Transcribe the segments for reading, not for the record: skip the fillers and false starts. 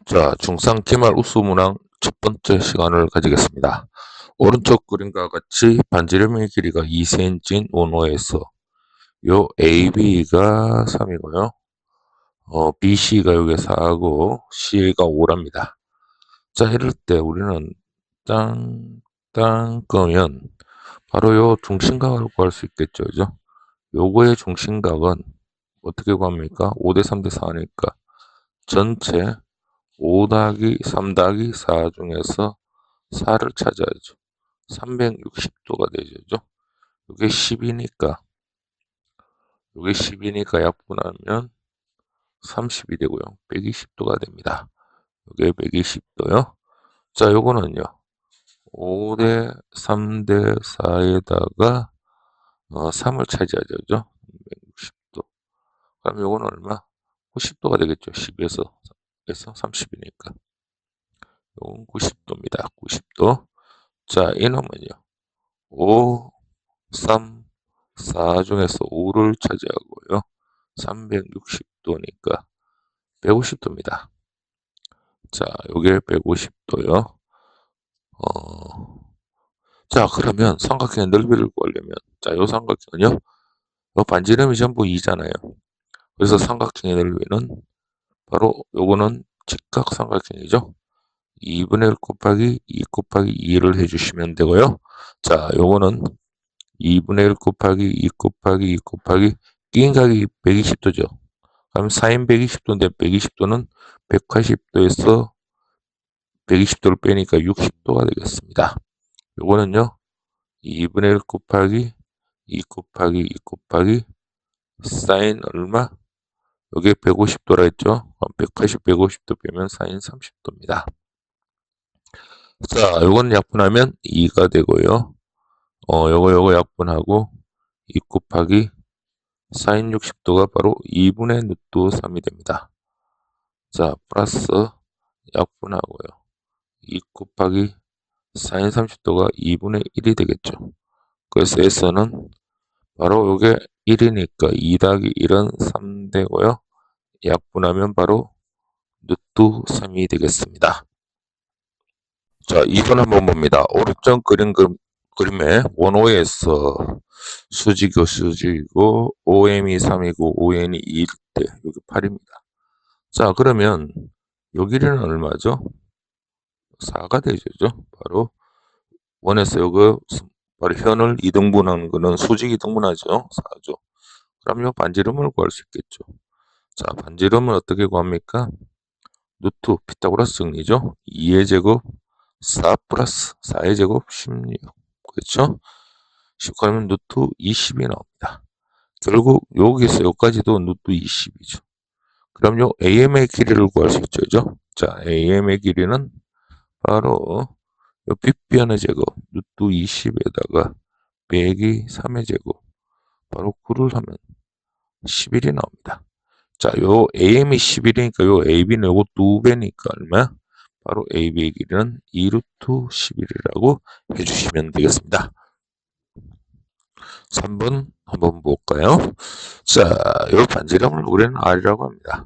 자, 중상 기말 우수문항 첫 번째 시간을 가지겠습니다. 오른쪽 그림과 같이 반지름의 길이가 2cm인 원호에서 요 AB가 3이고요. BC가 여기 4고 CA가 5랍니다. 자, 이럴 때 우리는 땅 끄면 바로 요 중심각을 구할 수 있겠죠. 그죠? 요거의 중심각은 어떻게 구합니까? 5대 3대 4니까 전체 5 더하기 3 더하기 4 중에서 4를 찾아야죠. 360도가 되죠. 이게 10이니까 약분하면 30이 되고요. 120도가 됩니다. 이게 120도요. 자, 요거는요. 5대 3대 4에다가 3을 차지하죠. 그죠? 160도. 그럼 요거는 얼마? 90도가 되겠죠. 10에서 30이니까. 요건 90도입니다. 90도. 자, 이놈은요. 5, 3, 4 중에서 5를 차지하고요. 360도니까 150도입니다. 자, 요게 150도요. 자, 그러면 삼각형의 넓이를 구하려면, 자, 요 삼각형은요, 요 반지름이 전부 2잖아요. 그래서 삼각형의 넓이는 바로 요거는 직각삼각형이죠. 2분의 1 곱하기 2 곱하기 2를 해주시면 되고요. 자, 요거는 2분의 1 곱하기 2 곱하기 2 곱하기 끼인 각이 120도죠. 그럼 사인 120도인데 120도는 180도에서 120도를 빼니까 60도가 되겠습니다. 요거는요. 2분의 1 곱하기 2 곱하기 2 곱하기 사인 얼마? 요게 150도라 했죠. 180, 150도 빼면 사인 30도입니다. 자, 요건 약분하면 2가 되고요. 요거 약분하고 2 곱하기 사인 60도가 바로 2분의 루트 3이 됩니다. 자, 플러스 약분하고요. 2 곱하기 사인 30도가 2분의 1이 되겠죠. 그래서 S는 바로 요게 1이니까 2 더하기 1은 3 되고요. 약분하면 바로 루트 3이 되겠습니다. 자, 2번 한번 봅니다. 오른쪽 그림에 원호에서 수직이고 OM이 3이고 ON이 2일 때 여기 8입니다. 자, 그러면 요 길이는 얼마죠? 4가 되죠. 바로 원에서 요거 바로 현을 이등분하는 거는 수직 이등분하죠. 4죠. 그럼 요 반지름을 구할 수 있겠죠. 자, 반지름은 어떻게 구합니까? 루트 피타고라스 정리죠. 2의 제곱 4 플러스 4의 제곱 16. 그렇죠? 10 그러면 루트 20이 나옵니다. 결국 여기서 여기까지도 루트 20이죠. 그럼 요 AM의 길이를 구할 수 있죠. 그죠? 자, AM의 길이는 바로 요 빗변의 제곱 루트 20에다가 빼기 3의 제곱 바로 9를 하면 11이 나옵니다. 자, 요 AM이 11이니까 요 AB는 요거 2배니까 얼마? 바로 AB의 길이는 2루트 11이라고 해주시면 되겠습니다. 3번 한번 볼까요? 자, 요 반지름을 우리는 R이라고 합니다.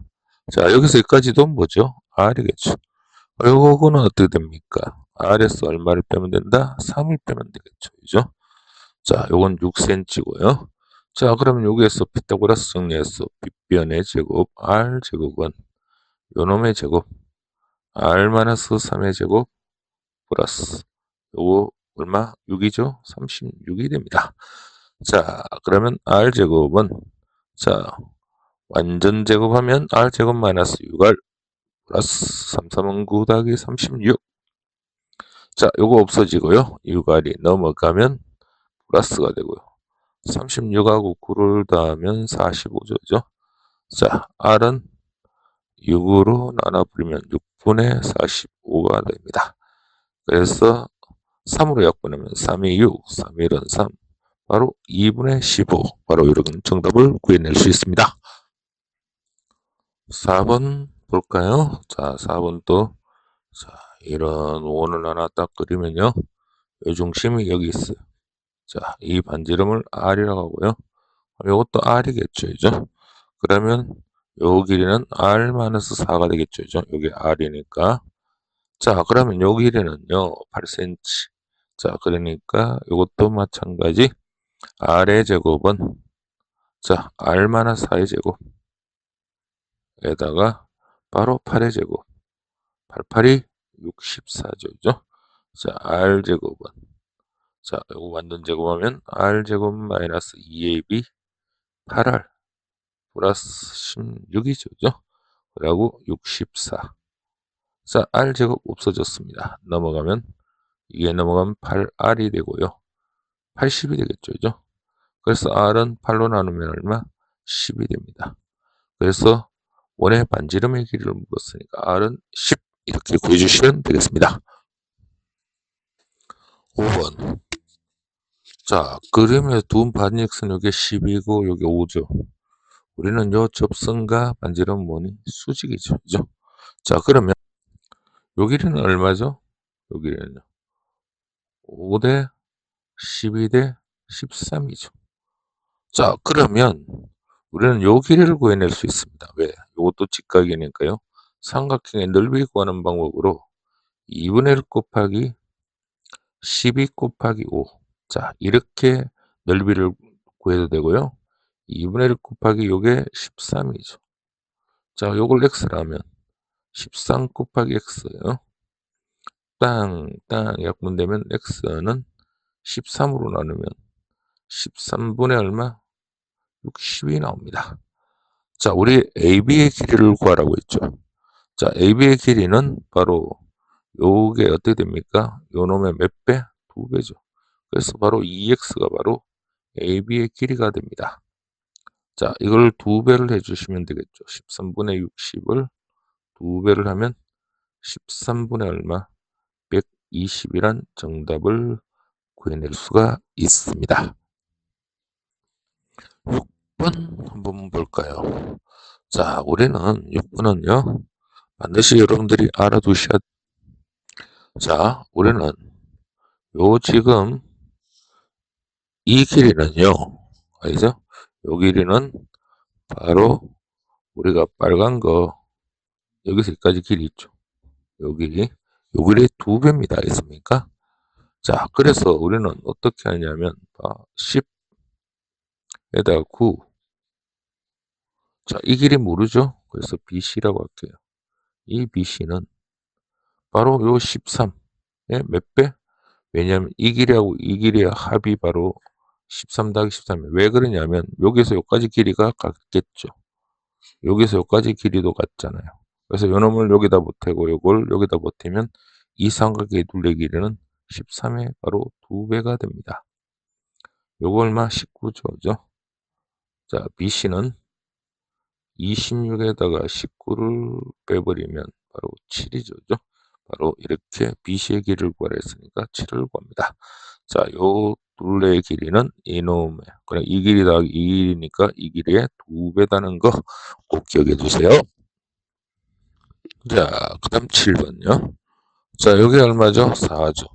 자, 여기서 여기까지도 뭐죠? R이겠죠. 요거는 어떻게 됩니까? R에서 얼마를 빼면 된다? 3을 빼면 되겠죠. 그죠? 자, 요건 6cm고요. 자, 그러면 여기에서 피타고라스 정리해서 빗변의 제곱 R 제곱은 요놈의 제곱 R-3의 제곱 플러스 요거 얼마? 6이죠? 36이 됩니다. 자, 그러면 R제곱은 자, 완전 제곱하면 R제곱 마이너스 6R 플러스 3, 3은 9 더하기 36. 자, 요거 없어지고요. 6R이 넘어가면 플러스가 되고요. 36하고 9를 더하면 45죠. 그죠? 자, R은 6으로 나눠버리면 6분의 45가 됩니다. 그래서 3으로 약분하면 3이 6, 3이 1은 3, 바로 2분의 15. 바로 이런 정답을 구해낼 수 있습니다. 4번 볼까요? 자, 4번도 자, 이런 원을 하나 딱 그리면요. 요 중심이 여기 있어요. 자, 이 반지름을 R이라고 하고요. 이것도 R이겠죠. 그죠? 그러면 요 길이는 R-4가 되겠죠. 여기 R이니까. 자, 그러면 요 길이는요, 8cm. 자, 그러니까 요것도 마찬가지. R의 제곱은, 자, R-4의 제곱에다가 바로 8의 제곱. 88이 64죠. 자, R제곱은, 자, 요거 완전 제곱하면 R제곱 마이너스 2AB 8R 플러스 16이죠. 그리고 64. 자, R제곱 없어졌습니다. 넘어가면, 이게 넘어가면 8R이 되고요. 80이 되겠죠. 그래서 R은 8로 나누면 얼마? 10이 됩니다. 그래서 원의 반지름의 길이를 물었으니까 R은 10 이렇게 구해주시면 되겠습니다. 5번. 자, 그림의 두 반직선 요게 10이고 요게 5죠. 우리는 요 접선과 반지름 뭐니? 수직이죠. 그죠? 자, 그러면 요 길이는 얼마죠? 요 길이는요. 5대 12대 13이죠. 자, 그러면 우리는 요 길이를 구해낼 수 있습니다. 왜? 요것도 직각이니까요. 삼각형의 넓이 구하는 방법으로 2분의 1 곱하기 12 곱하기 5. 자, 이렇게 넓이를 구해도 되고요. 2분의 1 곱하기 요게 13이죠. 자, 요걸 x라면 13 곱하기 x요. 땅 약분되면 x는 13으로 나누면 13분의 얼마? 60이 나옵니다. 자, 우리 AB의 길이를 구하라고 했죠. 자, AB의 길이는 바로 요게 어떻게 됩니까? 요 놈의 몇 배? 2배죠. 그래서 바로 2x가 바로 AB의 길이가 됩니다. 자, 이걸 2배를 해주시면 되겠죠. 13분의 60을 2배를 하면 13분의 얼마? 120이란 정답을 구해낼 수가 있습니다. 6번 한번 볼까요? 자, 우리는 6번은요, 반드시 여러분들이 알아두셔야, 자, 우리는 요 지금 이 길이는요, 알죠? 요 길이는 바로 우리가 빨간 거, 여기서 여기까지 길이 있죠. 요 길이, 요 길이 2배입니다. 알겠습니까? 자, 그래서 우리는 어떻게 하냐면, 10에다가 9. 자, 이 길이 모르죠? 그래서 BC라고 할게요. 이 BC는 바로 요 13의 몇 배? 왜냐하면 이 길이하고 이 길이의 합이 바로 13 더하기 13이에요. 왜 그러냐면 여기서 여기까지 길이가 같겠죠. 여기서 여기까지 길이도 같잖아요. 그래서 요 놈을 여기다 보태고 요걸 여기다 보태면 이 삼각의 둘레 길이는 13의 바로 2배가 됩니다. 요거 얼마? 19죠. 자, BC는 26에다가 19를 빼버리면 바로 7이죠. 바로 이렇게 BC의 길이를 구하라 했으니까 7을 구합니다. 자, 요 둘레의 길이는 이놈의, 그냥 이 길이 더하기 이 길이니까 이 길이의 2배다는 거 꼭 기억해 두세요. 자, 그 다음 7번요. 자, 여기 얼마죠? 4죠.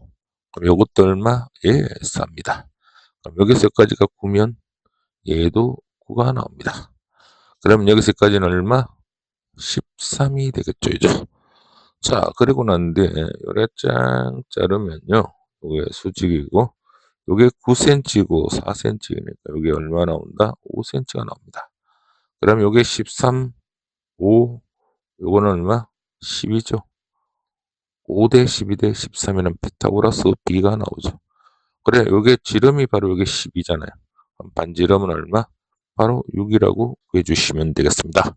그럼 요것도 얼마? 예, 4입니다. 그럼 여기서 여기까지가 9면 얘도 9가 나옵니다. 그러면 여기서 여기까지는 얼마? 13이 되겠죠, 이제. 자, 그리고 난 뒤에 요래 짱 자르면요. 요게 수직이고, 요게 9cm고 4cm니까 요게 얼마 나온다? 5cm가 나옵니다. 그럼 요게 13, 5, 요거는 얼마? 10이죠. 5대 12대 13이면 피타고라스 B가 나오죠. 그래, 요게 지름이 바로 요게 10이잖아요. 그럼 반지름은 얼마? 바로 6이라고 구해주시면 되겠습니다.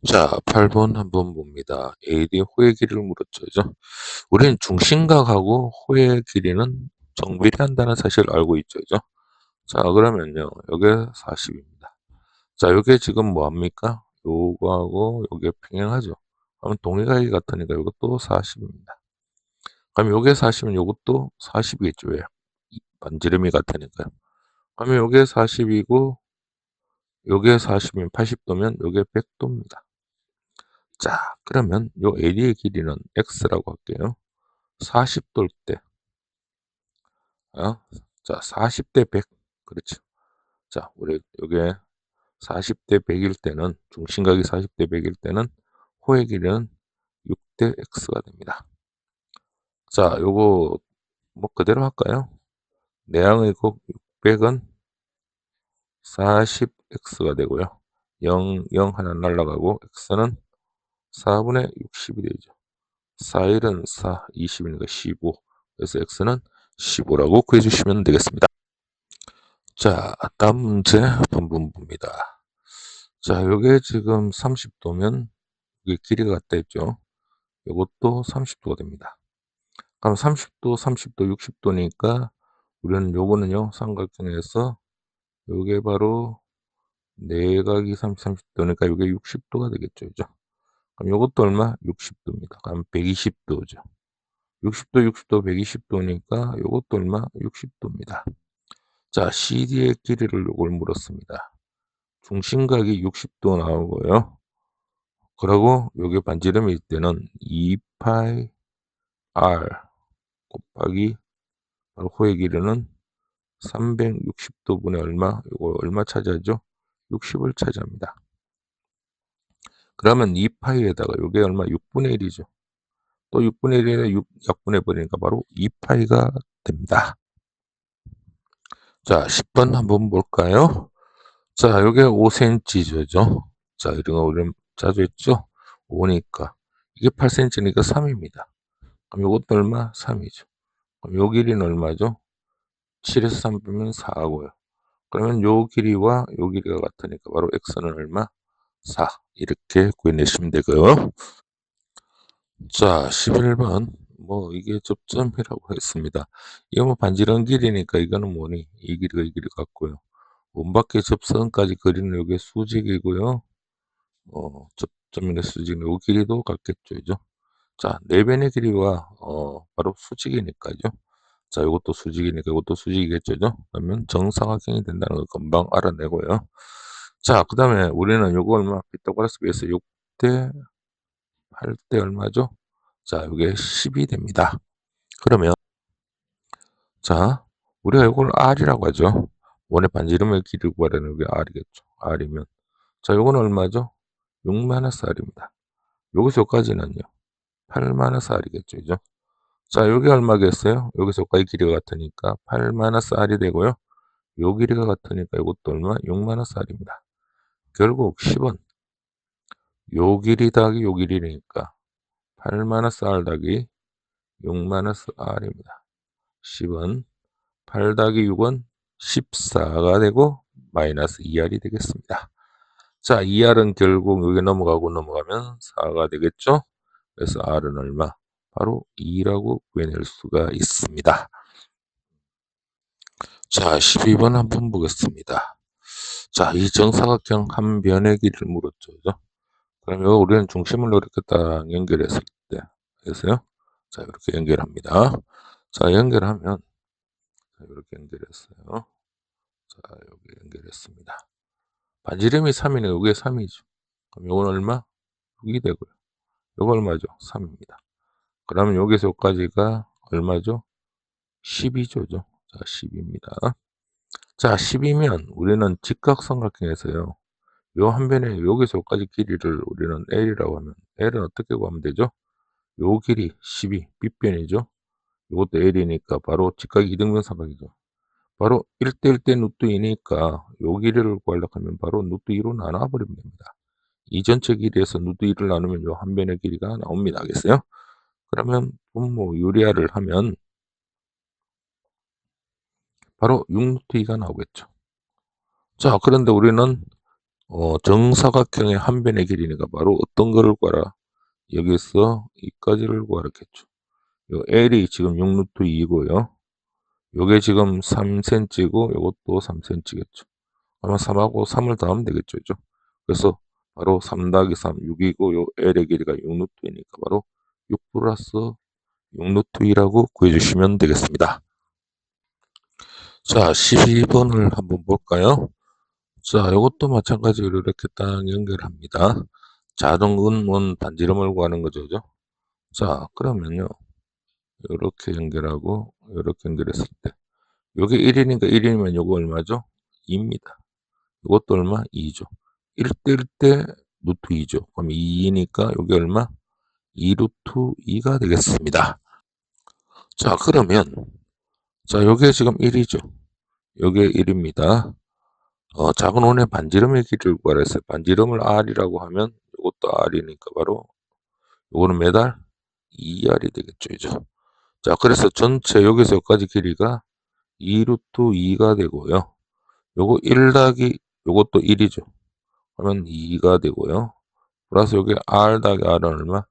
자, 8번 한번 봅니다. AD 호의 길이를 물었죠. 그죠? 우리는 중심각하고 호의 길이는 정비례한다는 사실을 알고 있죠. 그죠? 자, 그러면요. 요게 40입니다. 자, 요게 지금 뭐합니까? 요거하고 요게 평행하죠. 그러면 동의각이 같으니까 요것도 40입니다. 그럼 요게 40이면 요것도 40이겠죠. 왜? 반지름이 같으니까요. 그러면 요게 40이고 요게 40이면 80도면 요게 100도입니다. 자, 그러면 요 AD의 길이는 X라고 할게요. 40도일 때, 자, 40대 100. 그렇죠. 자, 우리 요게 40대 100일 때는 중심각이 40대 100일 때는 호의 길이는 6대 x가 됩니다. 자, 요거 뭐 그대로 할까요? 내항의 곱 600은 40x가 되고요. 0, 0 하나 날라가고 x는 4분의 60이 되죠. 4일은 4, 20이니까 15. 그래서 x는 15라고 구해주시면 되겠습니다. 자, 다음 문제 본문입니다. 자, 요게 지금 30도면 이게 길이가 같다 했죠. 요것도 30도가 됩니다. 그럼 30도, 30도, 60도니까 우리는 요거는요, 삼각형에서 요게 바로 내각이 30도니까 요게 60도가 되겠죠. 그죠? 그럼 요것도 얼마? 60도입니다. 그럼 120도죠. 60도, 60도, 120도니까 요것도 얼마? 60도입니다. 자, CD의 길이를 요걸 물었습니다. 중심각이 60도 나오고요. 그리고 요게 반지름일 때는 2파이 R 곱하기 바로 호의 길이는 360도분의 얼마? 요거 얼마 차지하죠? 60을 차지합니다. 그러면 2파이에다가 요게 얼마? 6분의 1이죠. 또 6분의 1에 6 약분해 버리니까 바로 2파이가 됩니다. 자, 10번 한번 볼까요? 자, 요게 5cm죠. 자, 이런 거 우리 자주 했죠? 5니까. 이게 8cm니까 3입니다. 그럼 요것도 얼마? 3이죠. 그럼 요 길이는 얼마죠? 7에서 3 빼면 4고요. 그러면 요 길이와 요 길이가 같으니까 바로 x는 얼마? 4. 이렇게 구해내시면 되고요. 자, 11번. 뭐 이게 접점이라고 했습니다. 이거 뭐 반지름 길이니까 이거는 뭐니? 이 길이가 이 길이 같고요. 원밖에 접선까지 그리는 요게 수직이고요. 접점이나 수직 요 길이도 같겠죠. 그죠? 자, 내변의 길이와 바로 수직이니까요. 자, 요것도 수직이니까 이것도 수직이겠죠. 그죠? 그러면 정사각형이 된다는 걸 금방 알아내고요. 자, 그다음에 우리는 요거 얼마? 피타고라스 베이스 6대 8대 얼마죠? 자, 요게 10이 됩니다. 그러면 자, 우리가 요걸 R이라고 하죠. 원의 반지름의 길이를 구하려는 게 R이겠죠. R이면 자, 요건 얼마죠? 6-R입니다. 여기서 여기까지는요. 8-R이겠죠. 그죠? 자, 요게 얼마겠어요? 여기서 여기까지 길이가 같으니까 8-R이 되고요. 요 길이가 같으니까 이것도 얼마? 6-R입니다. 결국 10은 요 길이 더하기 요 길이니까 8-R 더하기 6-R입니다. 10은 8 더하기 6은 14가 되고 마이너스 2R이 되겠습니다. 자, 2R은 결국 여기 넘어가고 넘어가면 4가 되겠죠? 그래서 R은 얼마? 바로 2라고 구해낼 수가 있습니다. 자, 12번 한번 보겠습니다. 자, 이 정사각형 한 변의 길이를 물었죠. 그죠? 그럼 이거 우리는 중심을 이렇게 딱 연결했을 때, 그래서요. 자, 이렇게 연결합니다. 자, 연결하면, 자, 이렇게 연결했어요. 자, 여기 연결했습니다. 반지름이 3이네. 요게 3이죠. 그럼 요건 얼마? 6이 되고요. 요거 얼마죠? 3입니다. 그러면 여기서 여기까지가 얼마죠? 12조죠. 자, 10입니다. 자, 10이면 우리는 직각삼각형에서요. 요 한 변에 여기서 여기까지 길이를 우리는 L이라고 하면 L은 어떻게 구하면 되죠? 요 길이 12, 빗변이죠. 요것도 L이니까 바로 직각 이등변 삼각이죠. 바로 1대 1대 루트 2니까 요 길이를 구하려고 하면 바로 루트 2로 나눠 버리면 됩니다. 이 전체 길이에서 루트 2를 나누면 요 한 변의 길이가 나옵니다. 알겠어요? 그러면 분모 유리화를 하면 바로 6루트 2가 나오겠죠. 자, 그런데 우리는 정사각형의 한 변의 길이니까 바로 어떤 거를 구하라? 여기서 이까지를 구하라 했죠. 요 L이 지금 6루트 2고요. 요게 지금 3cm고 요것도 3cm겠죠. 아마 3하고 3을 더하면 되겠죠. 그죠? 그래서 바로 3 더하기 3, 6이고 요 L의 길이가 6루트 2니까 바로 6 플러스 6루트 2라고 구해주시면 되겠습니다. 자, 12번을 한번 볼까요? 자, 이것도 마찬가지로 이렇게 딱 연결합니다. 자동근원 반지름을 구하는 거죠. 그죠? 자, 그러면요. 이렇게 연결하고, 이렇게 연결했을 때. 요게 1이니까 1이면 요거 얼마죠? 2입니다. 요것도 얼마? 2죠. 1 대 1 대 루트 2죠. 그럼 2니까 요게 얼마? 2 루트 2가 되겠습니다. 자 그러면 자 요게 지금 1이죠. 요게 1입니다. 작은 원의 반지름의 길이를 구하라 했어요. 반지름을 r이라고 하면 요것도 r이니까 바로 요거는 몇 r? 2r이 되겠죠. 그죠? 자 그래서 전체 여기서 여기까지 길이가 2 루트 2가 되고요. 요거 1 더하기 요것도 1이죠. 그러면 2가 되고요. 플러스 여기 r 더하기 r은 얼마?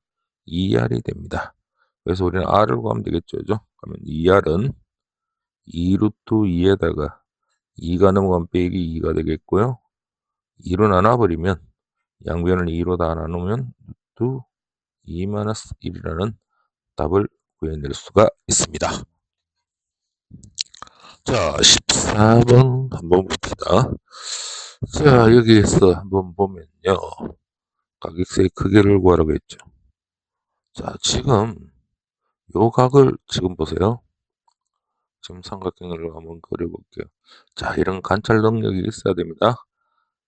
2r이 됩니다. 그래서 우리는 r을 구하면 되겠죠. 그죠? 그러면 2r은 2 루트 2에다가 2가 넘어가면 빼기 2가 되겠고요. 2로 나눠버리면 양변을 2로 다 나누면 루트 2 마이너스 1이라는 답을 구해낼 수가 있습니다. 자 14번 한번 봅시다. 자 여기에서 한번 보면요. 가격세의 크기를 구하라고 했죠. 자 지금 요 각을 지금 보세요. 지금 삼각형을 한번 그려볼게요. 자 이런 관찰 능력이 있어야 됩니다.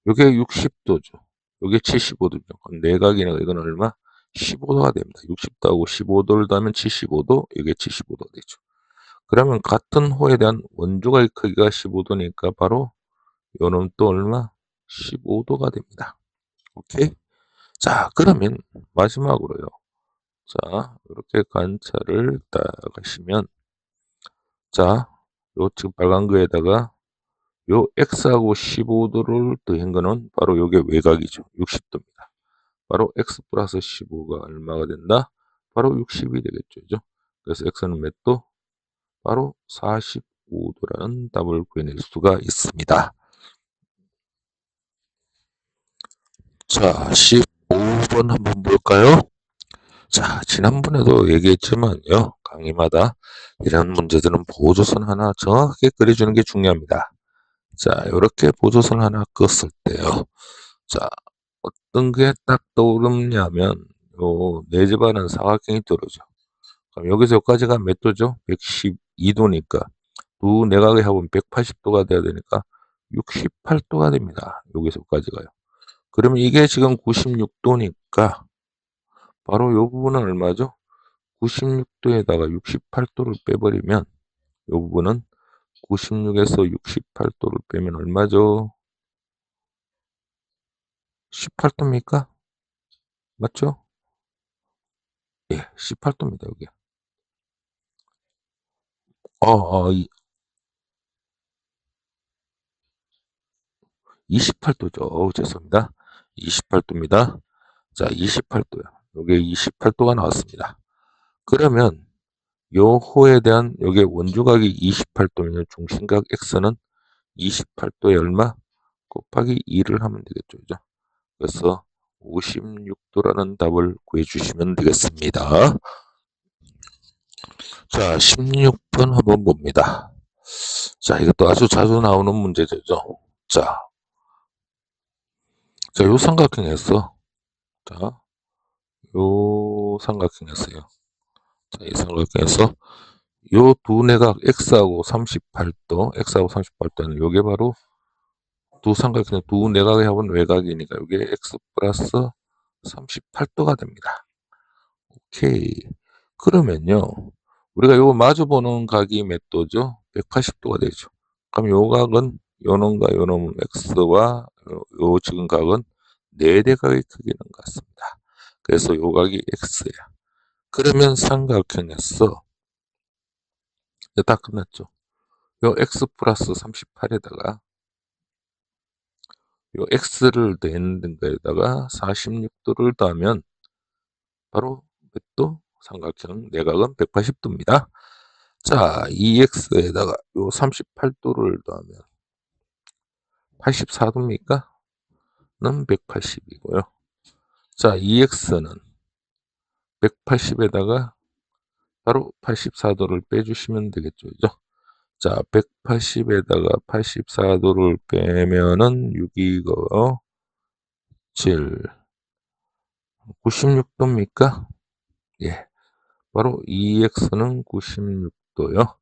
요게 60도죠. 요게 75도죠. 그럼 내각이니까 이건 얼마? 15도가 됩니다. 60도하고 15도를 더하면 75도, 이게 75도가 되죠. 그러면 같은 호에 대한 원주각의 크기가 15도니까 바로 요놈 또 얼마? 15도가 됩니다. 오케이? 자, 그러면 마지막으로요. 자, 이렇게 관찰을 딱 하시면 자, 요 지금 빨간 거에다가 요 x하고 15도를 더한 거는 바로 요게 외곽이죠. 60도입니다. 바로 x 플러스 15가 얼마가 된다? 바로 60이 되겠죠. 그죠? 그래서 x는 몇 도? 바로 45도라는 답을 구해낼 수가 있습니다. 자, 15번 한번 볼까요? 자, 지난번에도 얘기했지만요. 강의마다 이런 문제들은 보조선 하나 정확하게 그려주는 게 중요합니다. 자, 이렇게 보조선 하나 껐을 때요. 자, 어떤 게 딱 떠오르냐면 요 내집안은 사각형이 떠오르죠. 그럼 여기서 여기까지가 몇 도죠? 112도니까 두 내각의 합은 180도가 돼야 되니까 68도가 됩니다. 여기서 여기까지가요. 그러면 이게 지금 96도니까 바로 요 부분은 얼마죠? 96도에다가 68도를 빼버리면 요 부분은 96에서 68도를 빼면 얼마죠? 18도입니까? 맞죠? 예, 18도입니다, 여기. 28도죠. 죄송합니다. 28도입니다. 자, 28도요. 요게 28도가 나왔습니다. 그러면 요 호에 대한 요게 원주각이 28도면 중심각 x는 28도에 얼마? 곱하기 2를 하면 되겠죠. 그죠? 그래서 56도라는 답을 구해 주시면 되겠습니다. 자, 16번 한번 봅니다. 자, 이것도 아주 자주 나오는 문제죠. 자, 요 삼각형에서 자, 요 삼각형에서요. 자, 이 삼각형에서 요 두 내각 x하고 38도, x하고 38도는 요게 바로 두 삼각형 두 내각의 합은 외곽이니까 요게 x 플러스 38도가 됩니다. 오케이. 그러면요. 우리가 요 마주보는 각이 몇 도죠? 180도가 되죠. 그럼 요 각은 요 놈과 요 놈은 x와 요 지금 각은 4대각의 크기는 같습니다. 그래서 요 각이 x야. 그러면 삼각형에서 다 끝났죠. 요 x 플러스 38에다가 요 x를 더했는 거에다가 46도를 더하면 바로 몇 도? 삼각형 내각은 180도입니다. 자, 2x에다가 요 38도를 더하면 84도입니까? 는 180이고요. 자, 2x는 180에다가 바로 84도를 빼주시면 되겠죠. 그죠? 자, 180에다가 84도를 빼면은 6이고 7, 96도입니까? 예. 바로 2x는 96도요.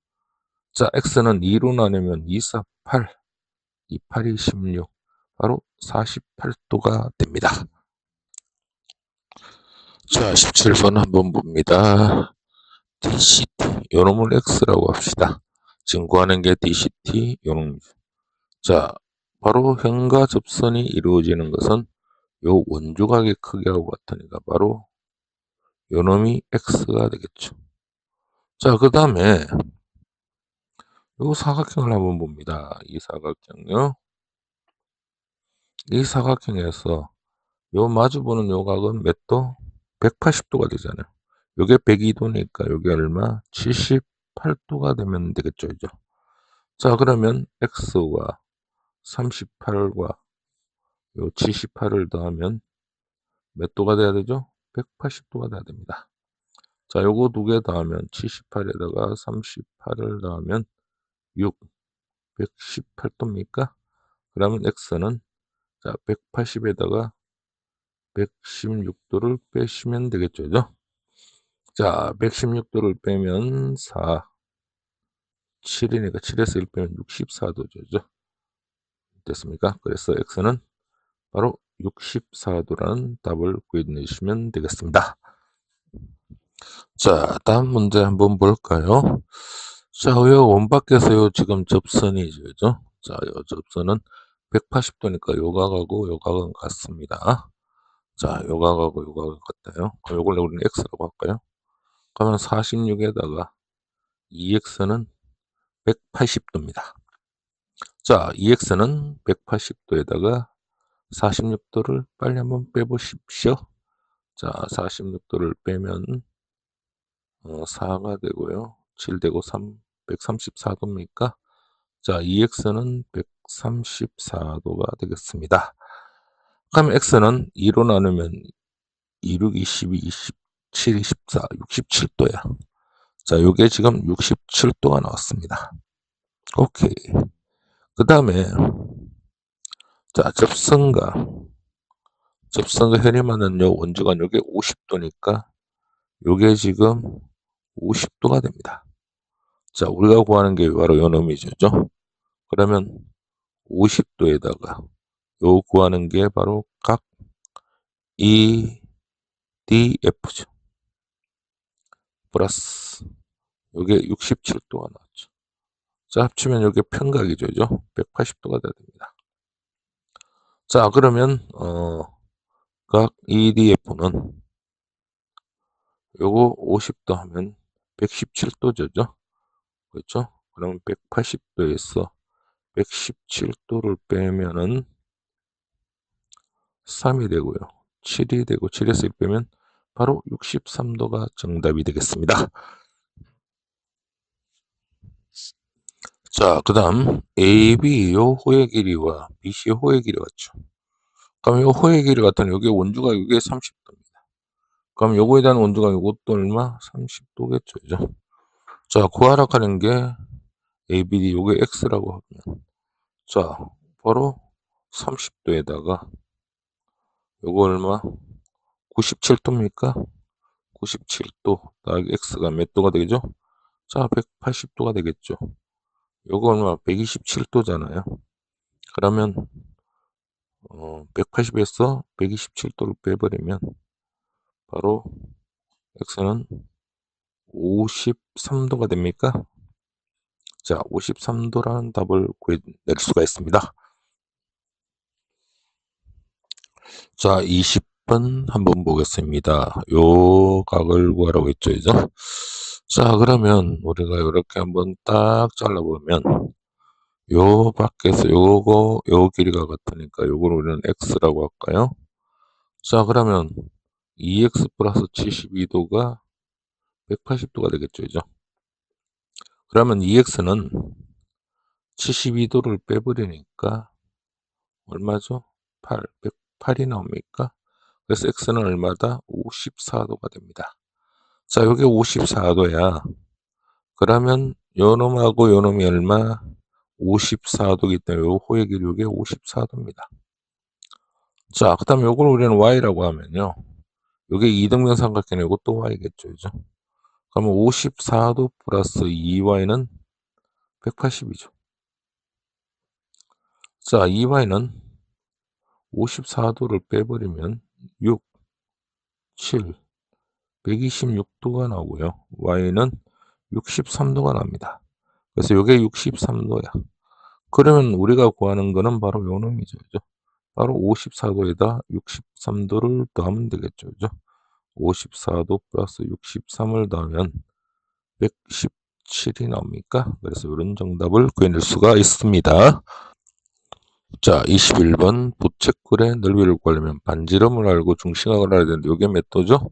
자, x는 2로 나누면 2, 4, 8, 2, 8이 16. 바로 48도가 됩니다. 자, 17번 한번 봅니다. DCT, 요놈을 X라고 합시다. 지금 구하는 게 DCT, 요놈. 자, 바로 현과 접선이 이루어지는 것은 요 원조각의 크기하고 같으니까 바로 요놈이 X가 되겠죠. 자, 그 다음에 요 사각형을 한번 봅니다. 이 사각형요. 이 사각형에서 요 마주보는 요 각은 몇 도? 180도가 되잖아요. 요게 102도니까 요게 얼마? 78도가 되면 되겠죠, 이제. 자, 그러면 X와 38과 요 78을 더하면 몇 도가 돼야 되죠? 180도가 돼야 됩니다. 자, 요거 두 개 더하면 78에다가 38을 더하면 6, 118도입니까? 그러면 X는 자, 180에다가 116도를 빼시면 되겠죠, 그죠? 자, 116도를 빼면 4, 7이니까 7에서 1 빼면 64도죠, 그죠? 됐습니까? 그래서 X는 바로 64도라는 답을 구해내시면 되겠습니다. 자, 다음 문제 한번 볼까요? 자, 요 원밖에서요 지금 접선이죠, 그죠? 자, 요 접선은 180도니까 요 각하고 요 각은 같습니다. 자, 요 각하고 요 각은 같아요. 그럼 요걸 우리는 X라고 할까요? 그러면 46에다가 2X는 180도입니다. 자, 2X는 180도에다가 46도를 빨리 한번 빼보십시오. 자, 46도를 빼면 4가 되고요. 7 되고 3, 134도입니까? 자, EX는 134도가 되겠습니다. 그럼 X는 2로 나누면 2, 6, 22, 27, 24, 67도야. 자, 요게 지금 67도가 나왔습니다. 오케이. 그 다음에, 자, 접선과 해림하는 요 원주간 요게 50도니까 요게 지금 50도가 됩니다. 자, 우리가 구하는 게 바로 요 놈이죠. 그러면 50도에다가 요 구하는 게 바로 각 EDF죠. 플러스 요게 67도가 나왔죠. 자, 합치면 요게 평각이죠. 180도가 돼야 됩니다. 자, 그러면 각 EDF는 요거 50도 하면 117도죠. 그렇죠? 그럼 180도에서 117도를 빼면은 3이 되고요. 7이 되고 7에서 1 빼면 바로 63도가 정답이 되겠습니다. 자, 그 다음 AB 요 호의 길이와 BC의 호의 길이 같죠. 그럼 요 호의 길이 같은 요게 원주가 요게 30도입니다. 그럼 요거에 대한 원주가 요것도 얼마? 30도겠죠. 그죠? 자, 구하라 하는 게 ABD 요게 X라고 하면 자, 바로 30도에다가 요거 얼마? 97도입니까? 97도 더하기 X가 몇 도가 되겠죠? 자, 180도가 되겠죠. 요거 얼마? 127도잖아요. 그러면 180에서 127도를 빼버리면 바로 X는 53도가 됩니까? 자, 53도라는 답을 구해낼 수가 있습니다. 자, 20번 한번 보겠습니다. 요 각을 구하라고 했죠, 이제. 자, 그러면 우리가 이렇게 한번 딱 잘라보면 요 밖에서 요거 요 길이가 같으니까 요걸 우리는 X라고 할까요? 자, 그러면 2X 플러스 72도가 180도가 되겠죠, 이제. 그러면 2X는 72도를 빼버리니까 얼마죠? 8, 108이 나옵니까? 그래서 X는 얼마다? 54도가 됩니다. 자, 요게 54도야. 그러면 요 놈하고 요 놈이 얼마? 54도기 때문에 요 호의 길이 요게 54도입니다. 자, 그 다음에 요걸 우리는 Y라고 하면요. 요게 이등변 삼각형이 요것도 Y겠죠, 그죠? 그러면 54도 플러스 2Y는 180이죠. 자, 2Y는 54도를 빼버리면 6, 7, 126도가 나오고요. Y는 63도가 납니다. 그래서 요게 63도야. 그러면 우리가 구하는 거는 바로 요 놈이죠. 그죠? 바로 54도에다 63도를 더하면 되겠죠. 그죠? 54도 플러스 63을 더하면 117이 나옵니까? 그래서 이런 정답을 구해낼 수가 있습니다. 자, 21번 부채꼴의 넓이를 구하려면 반지름을 알고 중심각을 알아야 되는데 이게 몇 도죠?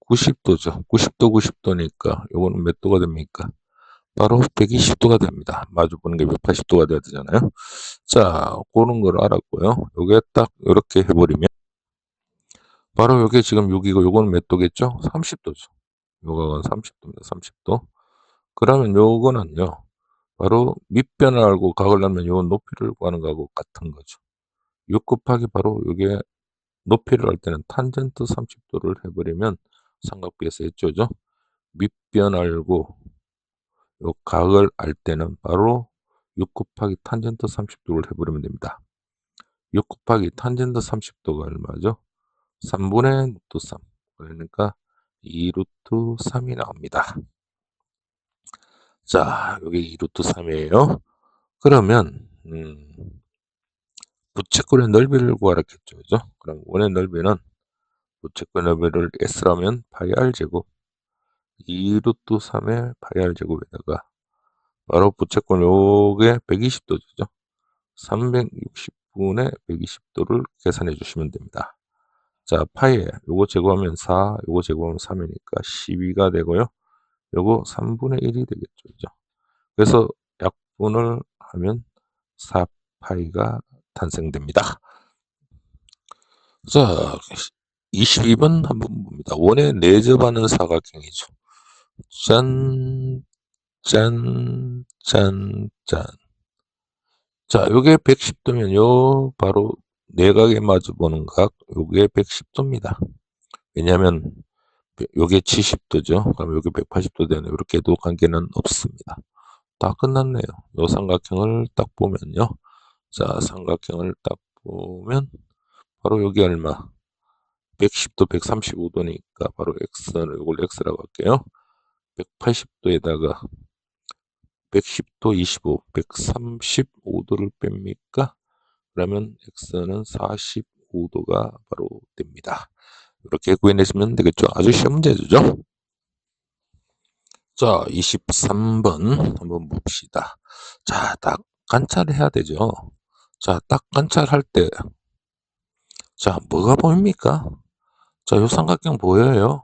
90도죠. 90도 90도니까 요거는 몇 도가 됩니까? 바로 120도가 됩니다. 마주보는 게 180도가 돼야 되잖아요. 자, 그런 걸 알았고요. 요게 딱 이렇게 해버리면 바로 요게 지금 6이고 요거는 몇 도겠죠? 30도죠. 요거는 30도입니다. 30도. 그러면 요거는요. 바로 밑변을 알고 각을 알면 요 높이를 구하는 거하고 같은 거죠. 6 곱하기 바로 요게 높이를 알 때는 탄젠트 30도를 해버리면 삼각비에서 했죠죠. 밑변 알고 요 각을 알 때는 바로 6 곱하기 탄젠트 30도를 해버리면 됩니다. 6 곱하기 탄젠트 30도가 얼마죠? 3분의 루트 3. 그러니까 2 루트 3이 나옵니다. 자, 요게 2 루트 3이에요. 그러면 부채꼴의 넓이를 구하라 했죠. 그죠? 그럼 원의 넓이는 부채꼴 넓이를 S라면 파이 R 제곱 2 루트 3의 파이 R 제곱에다가 바로 부채꼴 요게 120도죠. 360분의 120도를 계산해 주시면 됩니다. 자, 파이에 요거 제곱하면 4, 요거 제곱하면 3이니까 12가 되고요. 요거 3분의 1이 되겠죠. 그죠? 그래서 약분을 하면 4파이가 탄생됩니다. 자, 22번 한번 봅니다. 원에 내접하는 사각형이죠. 짠, 짠, 짠, 짠. 자, 요게 110도면 요 바로 내각에 마주 보는 각 요게 110도입니다. 왜냐하면 요게 70도죠. 그럼 요게 180도 되는 이렇게도 관계는 없습니다. 다 끝났네요. 요 삼각형을 딱 보면요. 자, 삼각형을 딱 보면 바로 여기 얼마? 110도, 135도니까 바로 x는 이걸 x라고 할게요. 180도에다가 110도 25, 135도를 뺍니까? 그러면 x는 45도가 바로 됩니다. 이렇게 구해내시면 되겠죠. 아주 쉬운 문제죠. 자, 23번 한번 봅시다. 자, 딱 관찰해야 되죠. 자, 딱 관찰할 때, 자, 뭐가 보입니까? 자, 요 삼각형 보여요?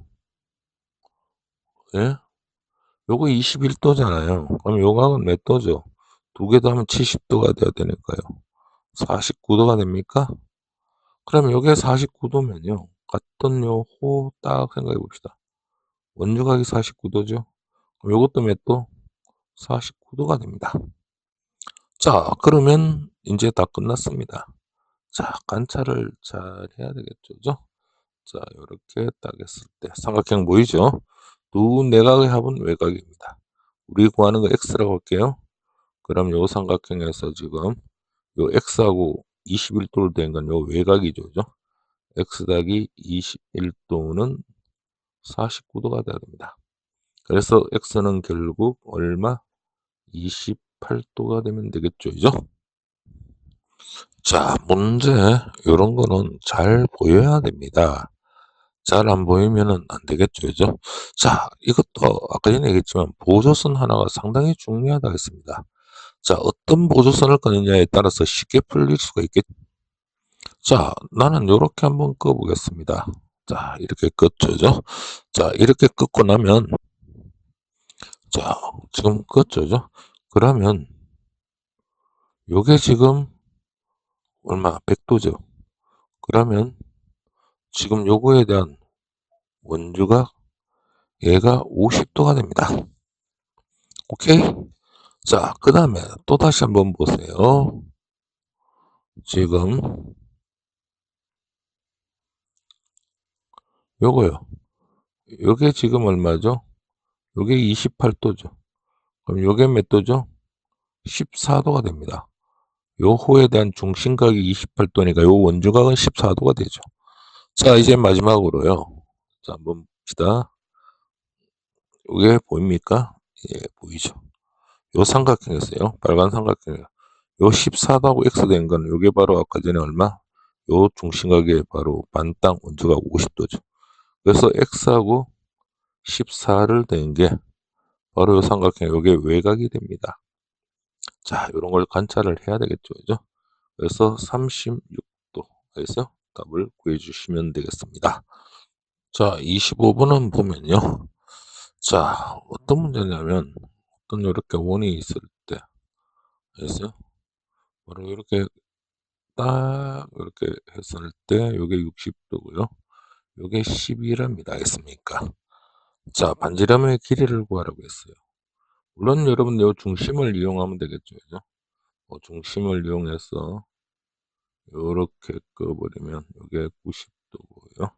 예? 요거 21도잖아요. 그럼 요 각은 몇 도죠? 두 개 더하면 70도가 돼야 되니까요. 49도가 됩니까? 그럼 요게 49도면요. 같은 요 호 딱 생각해 봅시다. 원주각이 49도죠? 그럼 요것도 몇 도? 49도가 됩니다. 자, 그러면 이제 다 끝났습니다. 자, 관찰을 잘 해야 되겠죠. 그죠? 자, 요렇게 딱 했을 때 삼각형 보이죠? 두 내각의 합은 외곽입니다. 우리 구하는 거 x라고 할게요. 그럼 요 삼각형에서 지금 요 x하고 21도를 된 건 요 외곽이죠. 그죠? x 더하기 21도는 49도가 돼야 됩니다. 그래서 x는 결국 얼마? 28도가 되면 되겠죠. 그죠? 자, 문제 요런 거는 잘 보여야 됩니다. 잘 안 보이면은 안 되겠죠. 그죠? 자, 이것도 아까 전에 얘기했지만 보조선 하나가 상당히 중요하다 했습니다. 자, 어떤 보조선을 끄느냐에 따라서 쉽게 풀릴 수가 있겠죠. 자, 나는 요렇게 한번 꺼 보겠습니다. 자, 이렇게 껐죠. 자, 이렇게 끄고 나면 자, 지금 껐죠. 그러면 요게 지금 얼마? 100도죠. 그러면 지금 요거에 대한 원주가 얘가 50도가 됩니다. 오케이? 자, 그 다음에 또 다시 한번 보세요. 지금 요거요. 요게 지금 얼마죠? 요게 28도죠. 그럼 요게 몇 도죠? 14도가 됩니다. 요 호에 대한 중심각이 28도니까 요 원주각은 14도가 되죠. 자, 이제 마지막으로요. 자, 한번 봅시다. 이게 보입니까? 예, 보이죠. 요 삼각형이었어요. 빨간 삼각형. 요 14도하고 x 된 거는 요게 바로 아까 전에 얼마? 요 중심각의 바로 반땅 원주각 50도죠. 그래서 x하고 14를 댄 게 바로 요 삼각형 요게 외곽이 됩니다. 자, 요런 걸 관찰을 해야 되겠죠. 그죠? 그래서 36도 해서 답을 구해 주시면 되겠습니다. 자, 25번은 보면요. 자, 어떤 문제냐면 어떤 이렇게 원이 있을 때 해서 바로 이렇게 딱 이렇게 했을 때 요게 60도고요. 요게 12랍니다. 알겠습니까? 자, 반지름의 길이를 구하라고 했어요. 물론 여러분 요 중심을 이용하면 되겠죠. 그죠? 중심을 이용해서 요렇게 꺼버리면 요게 90도고요.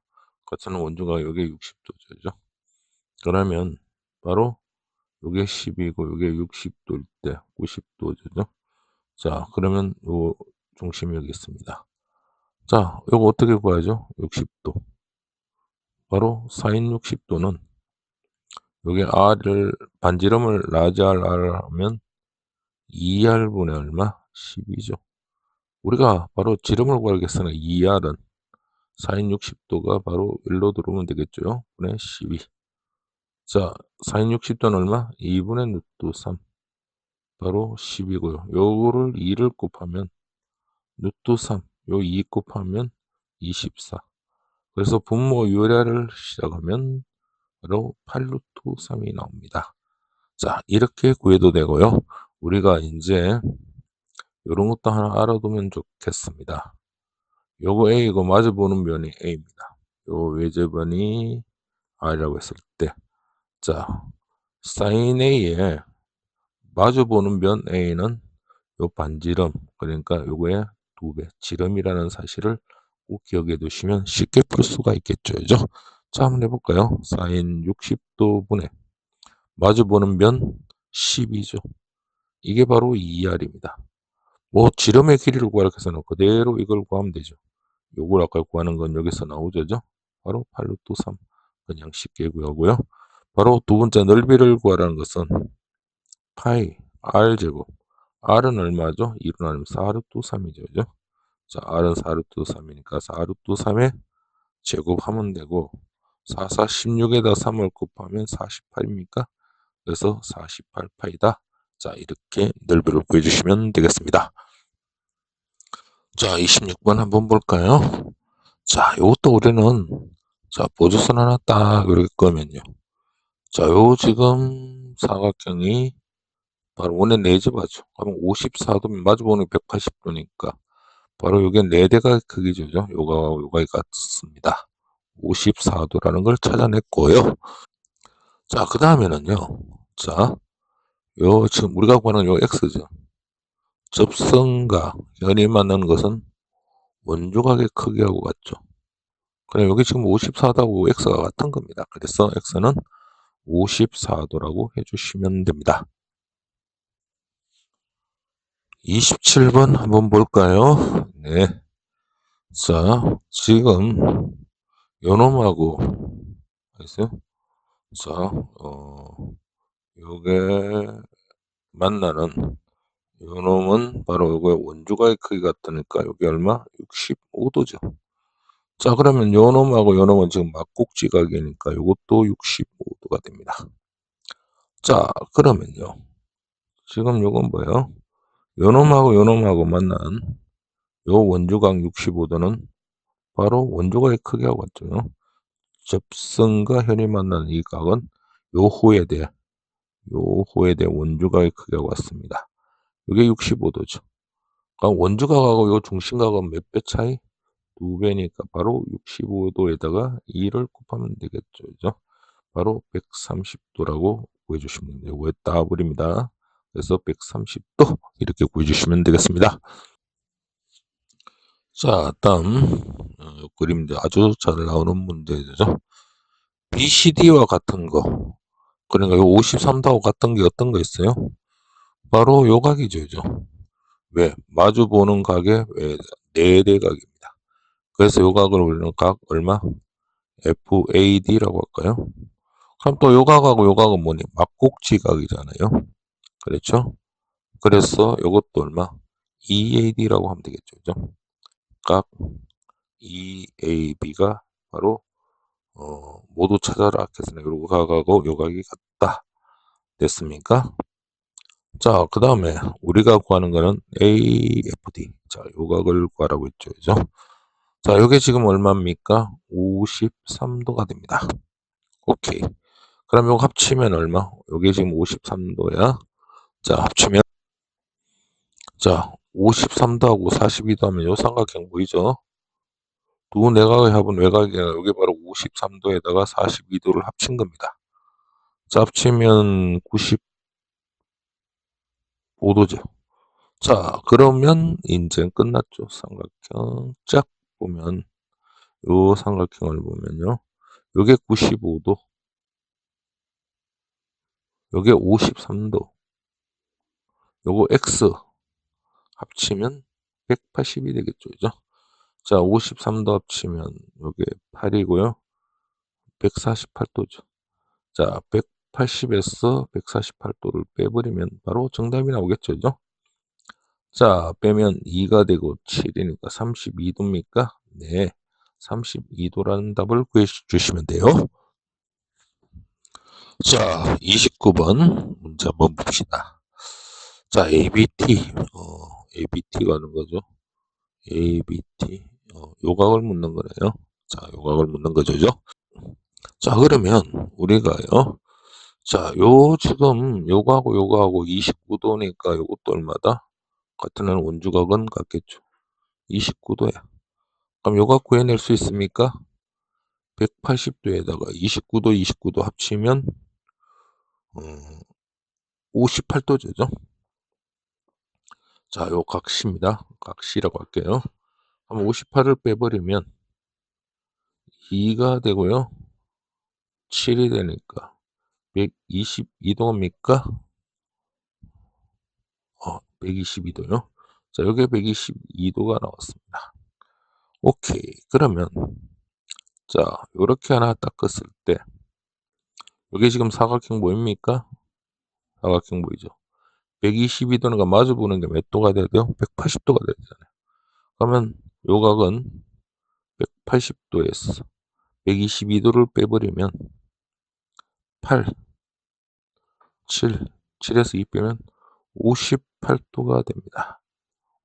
같은 원주가 요게 60도죠. 그러면 바로 요게 10이고 요게 60도일 때 90도죠. 자, 그러면 요 중심이 여기 있습니다. 자, 요거 어떻게 구하죠? 60도. 바로 sin 60도는 요게 r을 반지름을 라지 r 하면 2r분의 얼마? 12죠. 우리가 바로 지름을 구하겠으나 2r은 sin 60도가 바로 1로 들어오면 되겠죠. 분의 12. 자, sin 60도는 얼마? 2분의 루트 3. 바로 10이고요. 요거를 2를 곱하면 루트 3. 요 2 곱하면 24. 그래서 분모 유래를 시작하면 바로 8루트 3이 나옵니다. 자, 이렇게 구해도 되고요. 우리가 이제 요런 것도 하나 알아두면 좋겠습니다. 요거 A고 마주보는 면이 A입니다. 요 외접변이 R이라고 했을 때, 자, sin A에 마주보는 면 A는 요 반지름, 그러니까 요거의 2배, 지름이라는 사실을 꼭 기억해 두시면 쉽게 풀 수가 있겠죠. 그죠? 자, 한번 해볼까요? sin 60도 분의 마주보는 면 12죠. 이게 바로 2R입니다. 뭐 지름의 길이를 구하라 해서는 그대로 이걸 구하면 되죠. 요걸 아까 구하는 건 여기서 나오죠. 바로 8루트 3. 그냥 쉽게 구하고요. 바로 두 번째 넓이를 구하라는 것은 파이 r제곱. r은 얼마죠? 2로 나누면 4루트 3이죠. 그죠? 자, r은 4루트 3이니까 4루트 3에 제곱하면 되고 4, 4, 16에다 3을 곱하면 48입니까? 그래서 48파이다. 자, 이렇게 넓이를 구해주시면 되겠습니다. 자, 26번 한번 볼까요? 자, 요것도 우리는 자, 보조선 하나 딱 이렇게 끄면요. 자, 요 지금 사각형이 바로 원의 4제곱하죠. 그러면 54도면 마주보는 180도니까 바로 요게 4대가 크기죠. 요가 같습니다. 54도라는 걸 찾아냈고요. 자, 그 다음에는요. 자, 요 지금 우리가 구하는 요 x죠. 접선과 연이 만나는 것은 원조각의 크기하고 같죠. 그럼 여기 지금 54도하고 x가 같은 겁니다. 그래서 x는 54도라고 해주시면 됩니다. 27번 한번 볼까요? 네. 자, 지금 요놈하고 있어요. 자, 요게 만나는 요놈은 바로 요거 원주각의 크기 같으니까 여기 얼마? 65도죠. 자, 그러면 요놈하고 요놈은 지금 막곡지각이니까 요것도 65도가 됩니다. 자, 그러면요. 지금 요건 뭐예요? 요놈하고 요놈하고 만난 요 원주각 65도는 바로 원주각의 크기하고 같죠. 접선과 현이 만나는 이 각은 요 호에 대해 원주각의 크기하고 같습니다. 이게 65도죠. 그러니까 원주각하고 요 중심각은 몇 배 차이? 2배니까 바로 65도에다가 2를 곱하면 되겠죠. 그죠? 바로 130도라고 구해주시면 됩니다. 이거의 답을입니다. 그래서 130도 이렇게 구해주시면 되겠습니다. 자, 다음 그림들 아주 잘 나오는 문제죠. BCD와 같은 거, 그러니까 요 53도하고 같은 게 어떤 거 있어요? 바로 요 각이죠. 그죠? 왜? 마주 보는 각의 왜? 4대 각입니다. 그래서 요 각을 우리는 각 얼마? FAD라고 할까요? 그럼 또 요 각하고 요 각은 뭐니? 막곡지 각이잖아요. 그렇죠? 그래서 요것도 얼마? EAD라고 하면 되겠죠. 그죠? 각 EAB가 바로 모두 찾아라. 그래서 요 각하고 요 각이 같다. 됐습니까? 자, 그 다음에 우리가 구하는 거는 AFD. 자, 요 각을 구하라고 했죠. 그죠? 자, 요게 지금 얼마입니까? 53도가 됩니다. 오케이. 그럼 요거 합치면 얼마? 요게 지금 53도야. 자, 합치면 자, 53도하고 42도 하면 요 삼각형 보이죠? 두 내각의 합은 외곽이야. 요게 바로 53도에다가 42도를 합친 겁니다. 자, 합치면 95도죠. 자, 그러면 이제 끝났죠. 삼각형 쫙 보면 요 삼각형을 보면요. 요게 95도, 요게 53도, 요거 X 합치면 180이 되겠죠. 그죠? 자, 53도 합치면 요게 8이고요. 148도죠. 자, 180에서 148도를 빼버리면 바로 정답이 나오겠죠. 그죠? 자, 빼면 2가 되고 7이니까 32도입니까? 네. 32도라는 답을 구해 주시면 돼요. 자, 29번 문제 한번 봅시다. 자, ABT가 하는 거죠. ABT. 요각을 묻는 거네요. 자, 요각을 묻는 거죠. 그죠? 자, 그러면 우리가요. 자, 요 지금 요거하고 29도니까 요것도 얼마다? 같은 한 원주각은 같겠죠. 29도야. 그럼 요각 구해낼 수 있습니까? 180도에다가 29도 합치면 58도죠. 자, 요 각시입니다. 각시라고 할게요. 그럼 58을 빼버리면 2가 되고요. 7이 되니까 122도입니까? 122도요. 자, 여기에 122도가 나왔습니다. 오케이. 그러면 자, 요렇게 하나 딱 껐을 때 여기 지금 사각형 보입니까? 사각형 보이죠? 122도는 마주 보는 게 몇 도가 돼야 돼요? 180도가 돼야 되잖아요. 그러면 요 각은 180도에서 122도를 빼버리면 8, 7, 7에서 2 빼면 58도가 됩니다.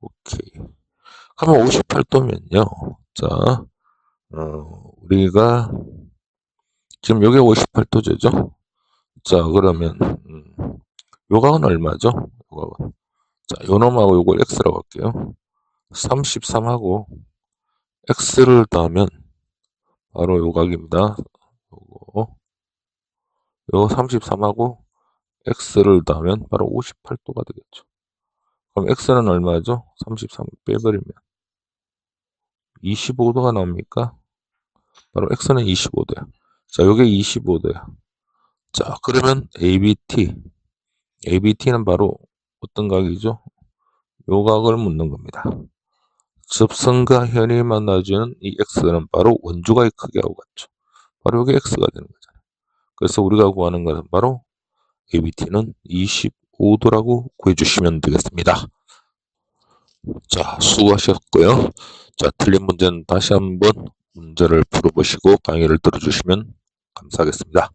오케이. 그러면 58도면요. 자, 우리가 지금 여기 58도죠. 자, 그러면 요각은 얼마죠? 요각은. 자, 요놈하고 요걸 x라고 할게요. 33하고 x를 더하면 바로 요각입니다. 요거 요 33하고 x를 더하면 바로 58도가 되겠죠. 그럼 x는 얼마죠? 33 빼버리면 25도가 나옵니까? 바로 x는 25도야. 자, 요게 25도야. 자, 그러면 ABT는 바로 어떤 각이죠? 요 각을 묻는 겁니다. 접선과 현이 만나주는 이 x는 바로 원주각의 크기하고 같죠. 바로 이게 x가 되는 거잖아요. 그래서 우리가 구하는 것은 바로 ABT는 25도라고 구해주시면 되겠습니다. 자, 수고하셨고요. 자, 틀린 문제는 다시 한번 문제를 풀어보시고 강의를 들어주시면 감사하겠습니다.